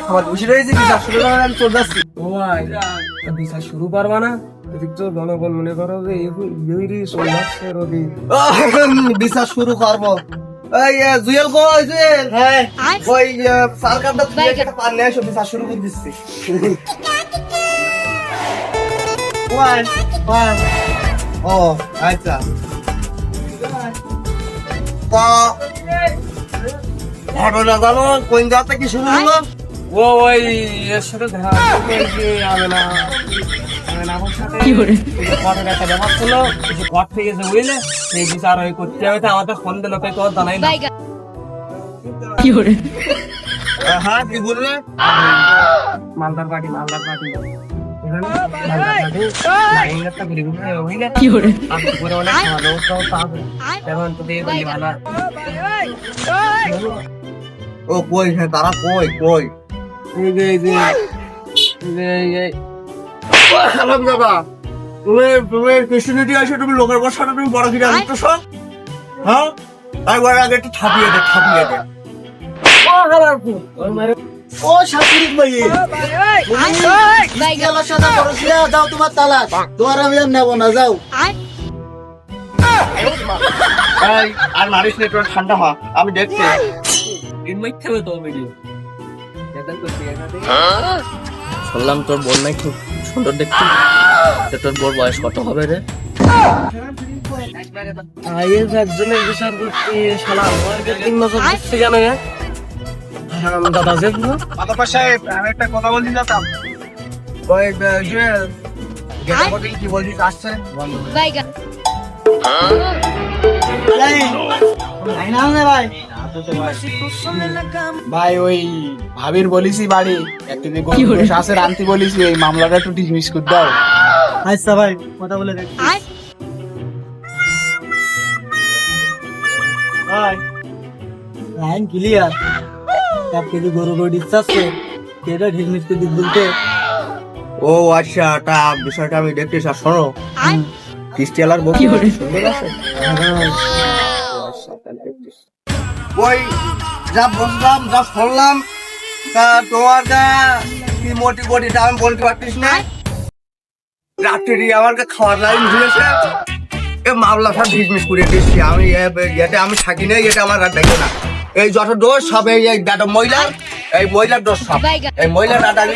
আমার খুশি রয়েছে কি আসলে আমি চলে যাচ্ছি। ও ভাই বিচার শুরু করবা না? এদিক তো জনগণ মনে করো যে চলে যাচ্ছে রোদি বিচার শুরু করবো। এই জুয়েল কই জুয়েল? হ্যাঁ ওই সরকারটা তুই একটা পান নিয়ে এসো, বিচার শুরু করে দিচ্ছি। ও আচ্ছা ঘটনা জানো কোন জায়গা কি শুরু হলো? ও ওই এর সাথে দেখা হবে না আমার সাথে ঘরের একটা ব্যাপার ছিল, কিছু ঘর থেকে গেছে বুঝলে, সেই বিচার ওই করতে হবে। আমাদের সন্ধ্যে লোকে তো জানাই না। হ্যাঁ কি বললে? মালদার পার্টি ও কই হ্যাঁ তারা কই কই তুমি কৃষ্ণটি আসে, তুমি লোকের বসাটা তুমি বড় কিনে আসতো সব। হ্যাঁ একবার আগে একটু ছাপিয়ে দে ও শাশুড়ি ভাই যাও তোমার তালাক, তোমার আমি আর নেবো না, যাও। আর মারিস না, একটু ঠান্ডা হওয়া, আমি দেখছি। শুনলাম তোর বোন নাই খুব সুন্দর দেখতে, তোর বোর বয়স কত হবে রে? একজনের বিচার করতে শালা আমাকে 3 বছর দিচ্ছে কেন? দাদা সাহেব আমি একটা কথা বলতে যেতাম। কি বলছিস আসছে ভাই ওই ভাবির বলিসি বাড়ি আছে রান্তি বলিসি এই মামলাটা একটু ডিসমিস করে দাও। আচ্ছা ভাই কথা বলে দেখি। লাইন ক্লিয়ার, 1 কেজি গরু গরু দিচ্ছে কেটা ঢিলমিস করে দিক বলতে। ও আচ্ছা তা বিষয়টা আমি দেখতে চাই। শোনো ক্রিস্টিয়ালার বউ সুন্দর আছে। ওই যা বললাম যা শুনলাম তা তোমার যা কি মোটি আমি বলতে পারতিস না। রাত্রি আমার খাওয়ার লাইন হয়েছে, মামলাটা ডিসমিস করে দিচ্ছি। আমি এতে আমি থাকি না, এটা আমার আর দেখো না। এই যত দোষ সব এই মহিলার, এই মহিলার দোষ সব, এই মহিলার রাত আমি